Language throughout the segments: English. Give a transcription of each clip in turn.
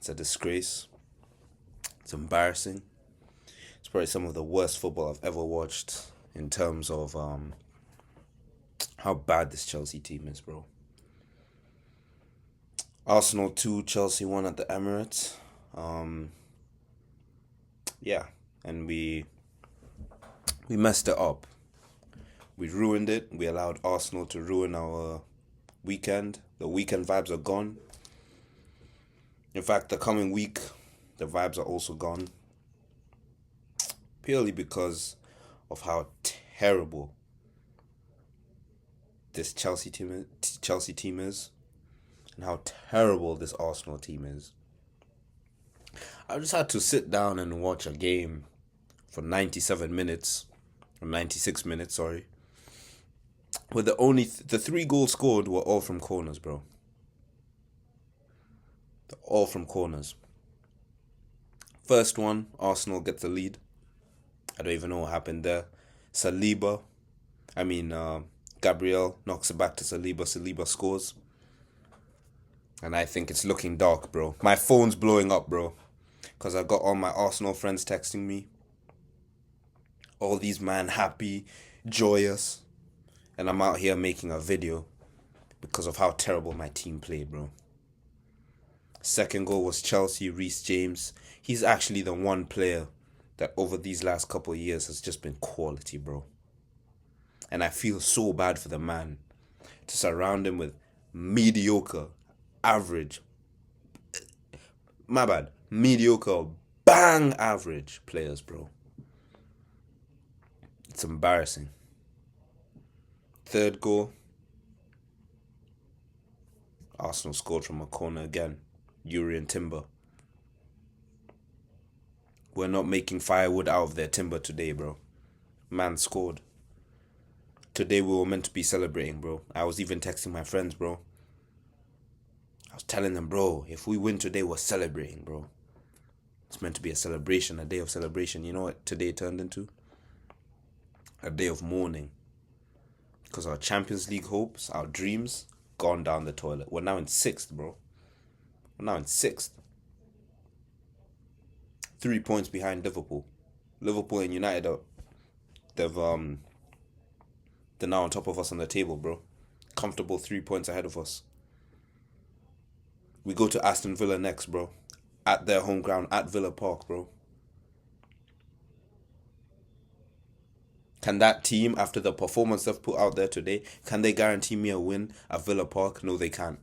It's a disgrace. It's embarrassing. It's probably some of the worst football I've ever watched in terms of how bad this Chelsea team is, bro. Arsenal 2, Chelsea 1 at the Emirates. Yeah, and we messed it up. We ruined it. We allowed Arsenal to ruin our weekend. The weekend vibes are gone. In fact, the coming week, the vibes are also gone. Purely because of how terrible this Chelsea team is, and how terrible this Arsenal team is. I just had to sit down and watch a game for 97 minutes, or 96 minutes, sorry. Where the 3 goals scored were all from corners, bro. They're all from corners. First one, Arsenal gets the lead. I don't even know what happened there. Gabriel knocks it back to Saliba. Saliba scores. And I think it's looking dark, bro. My phone's blowing up, bro. Because I got all my Arsenal friends texting me. All these man happy, joyous. And I'm out here making a video because of how terrible my team played, bro. Second goal was Chelsea, Reece James. He's actually the one player that over these last couple of years has just been quality, bro. And I feel so bad for the man to surround him with mediocre, average, mediocre, bang average players, bro. It's embarrassing. Third goal, Arsenal scored from a corner again. Yuri and Timber. We're not making firewood out of their timber today, bro. Man scored. Today we were meant to be celebrating, bro. I was even texting my friends, bro. I was telling them, bro, if we win today, we're celebrating, bro. It's meant to be a celebration, a day of celebration. You know what today turned into? A day of mourning. Because our Champions League hopes, our dreams, gone down the toilet. We're now in 6th, bro. We're now in 6th. 3 points behind Liverpool. Liverpool and United they're now on top of us on the table, bro. Comfortable 3 points ahead of us. We go to Aston Villa next, bro. At their home ground, at Villa Park, bro. Can that team, after the performance they've put out there today, can they guarantee me a win at Villa Park? No, they can't.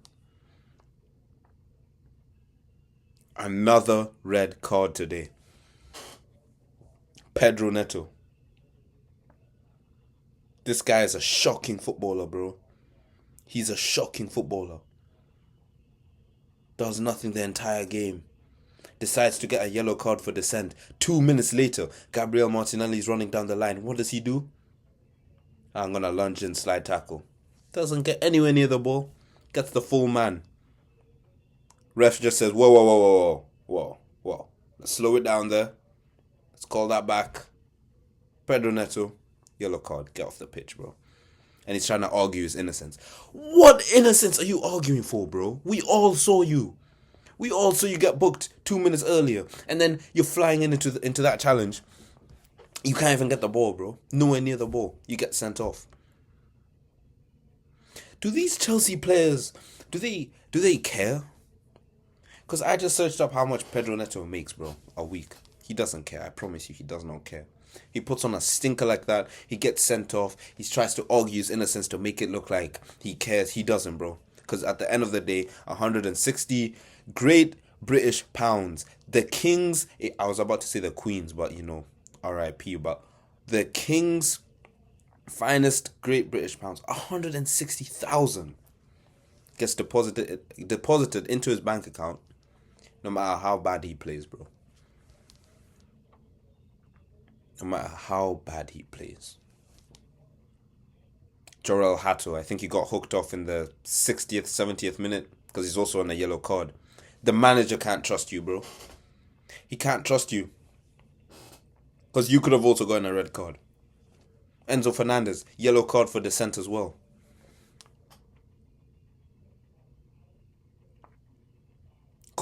Another red card today. Pedro Neto. This guy is a shocking footballer, bro. He's a shocking footballer. Does nothing the entire game. Decides to get a yellow card for dissent. 2 minutes later, Gabriel Martinelli's running down the line. What does he do? I'm going to lunge and slide tackle. Doesn't get anywhere near the ball. Gets the full man. Ref just says, whoa. Let's slow it down there. Let's call that back. Pedro Neto, yellow card. Get off the pitch, bro. And he's trying to argue his innocence. What innocence are you arguing for, bro? We all saw you. We all saw you get booked 2 minutes earlier. And then you're flying into that challenge. You can't even get the ball, bro. Nowhere near the ball. You get sent off. Do these Chelsea players, do they care? Because I just searched up how much Pedro Neto makes, bro, a week. He doesn't care. I promise you, he does not care. He puts on a stinker like that. He gets sent off. He tries to argue his innocence to make it look like he cares. He doesn't, bro. Because at the end of the day, 160 great British pounds. The Kings, I was about to say the Queens, but you know, RIP, but the Kings' finest great British pounds, 160,000 gets deposited into his bank account, no matter how bad he plays, bro. No matter how bad he plays. Jorel Hato, I think he got hooked off in the 60th, 70th minute because he's also on a yellow card. The manager can't trust you, bro. He can't trust you. Because you could have also gotten a red card. Enzo Fernandez, yellow card for dissent as well.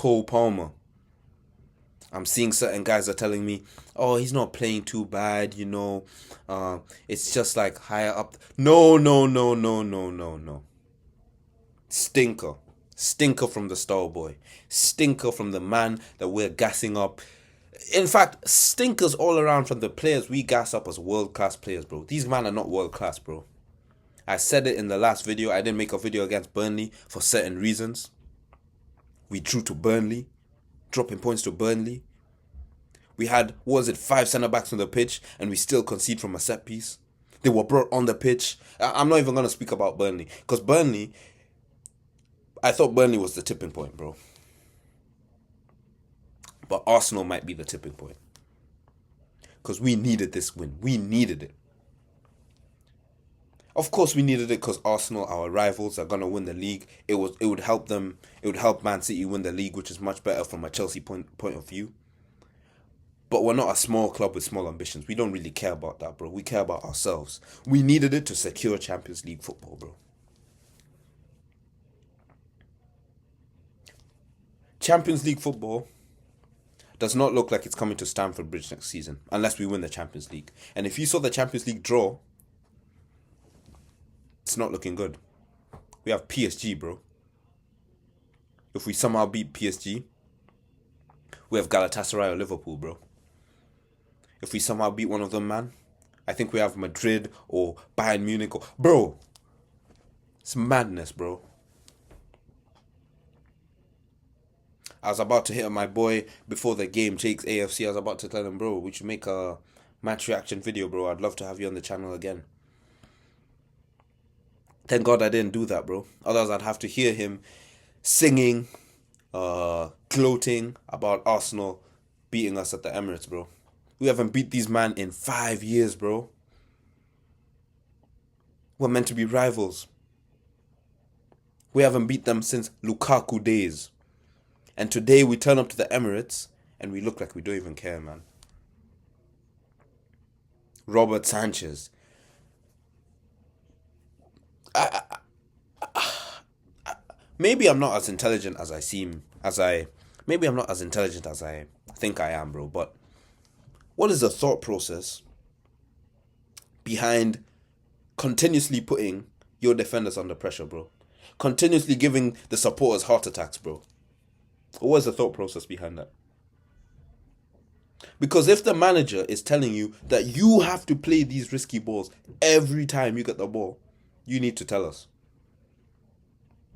Cole Palmer, I'm seeing certain guys are telling me, oh, he's not playing too bad, it's just like higher up. No, no, no, no, no, no, no. Stinker. Stinker from the star boy. Stinker from the man that we're gassing up. In fact, stinkers all around from the players we gas up as world-class players, bro. These men are not world-class, bro. I said it in the last video. I didn't make a video against Burnley for certain reasons. We drew to Burnley, dropping points to Burnley. We had, 5 centre-backs on the pitch, and we still concede from a set piece. They were brought on the pitch. I'm not even going to speak about Burnley, because I thought Burnley was the tipping point, bro. But Arsenal might be the tipping point. Because we needed this win. We needed it. Of course we needed it because Arsenal, our rivals, are going to win the league. It would help them. It would help Man City win the league, which is much better from a Chelsea point of view. But we're not a small club with small ambitions. We don't really care about that, bro. We care about ourselves. We needed it to secure Champions League football, bro. Champions League football does not look like it's coming to Stamford Bridge next season unless we win the Champions League. And if you saw the Champions League draw, it's not looking good. We have PSG, bro. If we somehow beat PSG, we have Galatasaray or Liverpool, bro. If we somehow beat one of them, man, I think we have Madrid or Bayern Munich. Bro, it's madness, bro. I was about to hit on my boy before the game, Jake's AFC. I was about to tell him, bro, we should make a match reaction video, bro. I'd love to have you on the channel again. Thank God I didn't do that, bro. Otherwise, I'd have to hear him singing, gloating about Arsenal beating us at the Emirates, bro. We haven't beat these man in 5 years, bro. We're meant to be rivals. We haven't beat them since Lukaku days. And today we turn up to the Emirates and we look like we don't even care, man. Robert Sanchez. Maybe I'm not as intelligent as I seem, maybe I'm not as intelligent as I think I am, bro. But what is the thought process behind continuously putting your defenders under pressure, bro? Continuously giving the supporters heart attacks, bro. What is the thought process behind that? Because if the manager is telling you that you have to play these risky balls every time you get the ball, you need to tell us.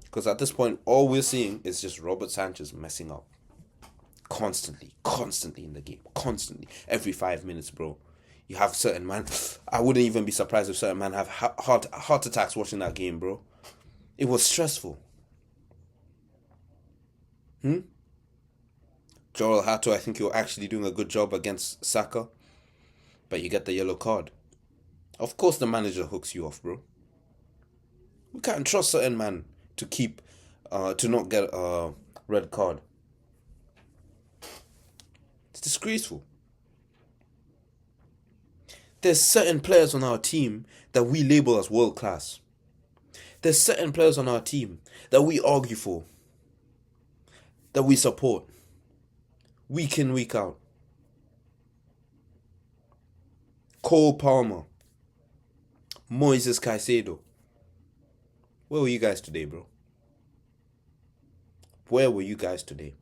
Because at this point, all we're seeing is just Robert Sanchez messing up. Constantly in the game. Constantly. Every 5 minutes, bro. You have certain man. I wouldn't even be surprised if certain man have heart attacks watching that game, bro. It was stressful. Joel Hato, I think you're actually doing a good job against Saka. But you get the yellow card. Of course the manager hooks you off, bro. We can't trust certain man to not get a red card. It's disgraceful. There's certain players on our team that we label as world class. There's certain players on our team that we argue for, that we support, week in, week out. Cole Palmer, Moises Caicedo. Where were you guys today, bro? Where were you guys today?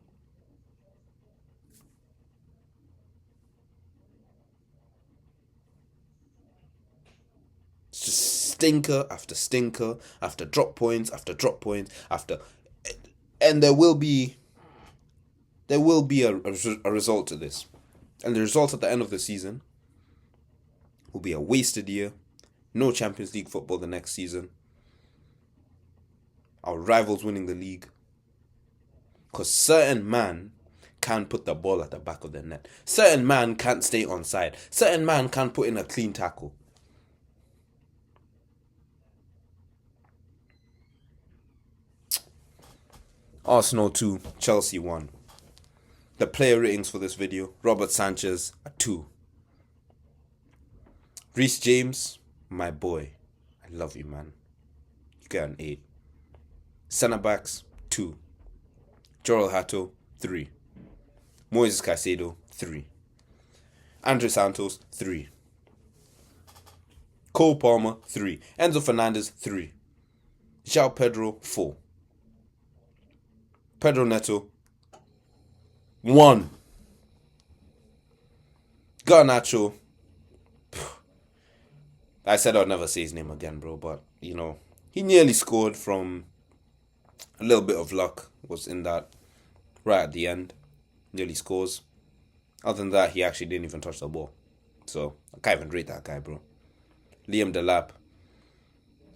It's just stinker after stinker, after drop points, after drop points, and there will be a result to this. And the result at the end of the season will be a wasted year, no Champions League football the next season, our rivals winning the league. Because certain man can't put the ball at the back of the net. Certain man can't stay onside. Certain man can't put in a clean tackle. Arsenal 2, Chelsea 1. The player ratings for this video: Robert Sanchez, a 2. Reece James, my boy. I love you, man. You get an 8. Centre backs, 2. Joel Hato, 3. Moises Caicedo, 3. Andre Santos, 3. Cole Palmer, 3. Enzo Fernandez, 3. João Pedro, 4. Pedro Neto, 1. Garnacho. I said I'd never say his name again, bro, but, he nearly scored from a little bit of luck was in that right at the end. Nearly scores. Other than that, he actually didn't even touch the ball. So, I can't even rate that guy, bro. Liam Delap.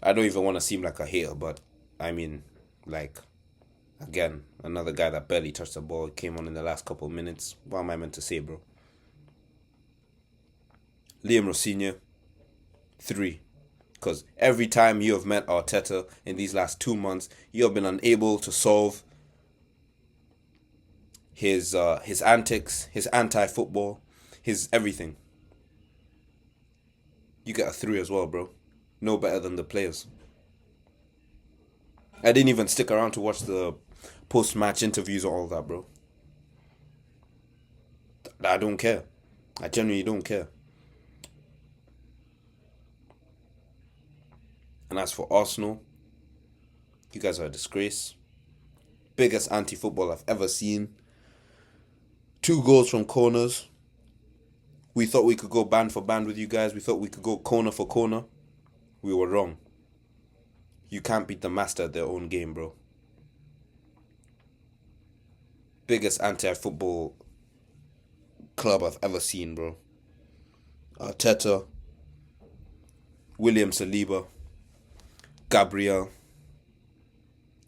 I don't even want to seem like a hater, but, again, another guy that barely touched the ball, came on in the last couple of minutes. What am I meant to say, bro? Liam Rosinha, 3. Because every time you have met Arteta in these last 2 months, you have been unable to solve his antics, his anti-football, his everything. You get a 3 as well, bro. No better than the players. I didn't even stick around to watch the post-match interviews or all that, bro. I don't care. I genuinely don't care. And as for Arsenal, you guys are a disgrace. Biggest anti-football I've ever seen. 2 goals from corners. We thought we could go band for band with you guys. We thought we could go corner for corner. We were wrong. You can't beat the master at their own game, bro. Biggest anti-football club I've ever seen, bro. Arteta, William Saliba, Gabriel,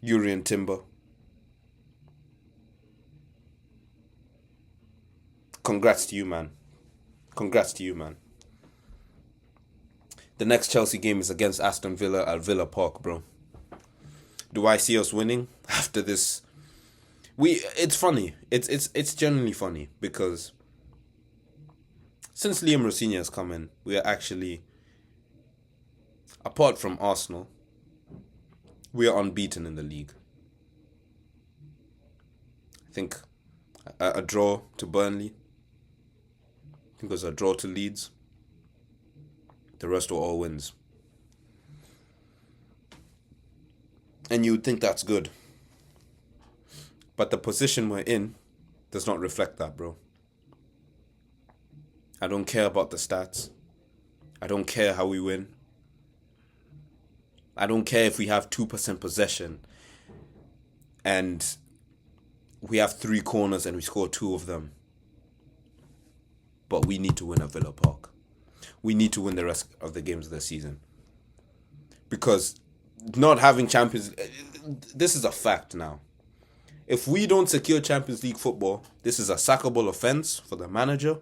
Urian Timber. Congrats to you, man. Congrats to you, man. The next Chelsea game is against Aston Villa at Villa Park, bro. Do I see us winning after this? It's funny. It's genuinely funny because since Liam Rosinha has come in, we are actually, apart from Arsenal, we are unbeaten in the league. I think a draw to Burnley. I think it was a draw to Leeds. The rest were all wins. And you would think that's good. But the position we're in does not reflect that, bro. I don't care about the stats. I don't care how we win. I don't care if we have 2% possession and we have 3 corners and we score 2 of them. But we need to win at Villa Park. We need to win the rest of the games of the season. Because not having Champions... This is a fact now. If we don't secure Champions League football, this is a sackable offence for the manager,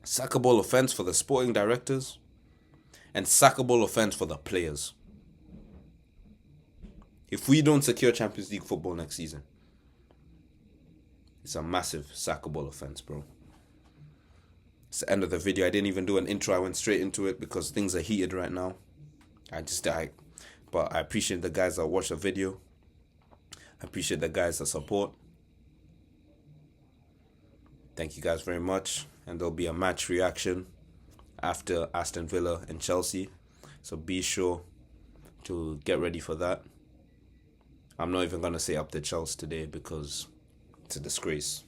sackable offence for the sporting directors, and sackable offence for the players. If we don't secure Champions League football next season, it's a massive sackable offence, bro. It's the end of the video. I didn't even do an intro. I went straight into it because things are heated right now. But I appreciate the guys that watch the video. I appreciate the guys that support. Thank you guys very much. And there'll be a match reaction after Aston Villa and Chelsea. So be sure to get ready for that. I'm not even going to say up the Chelsea today because it's a disgrace.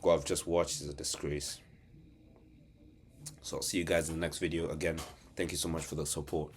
What I've just watched is a disgrace. So I'll see you guys in the next video. Again, thank you so much for the support.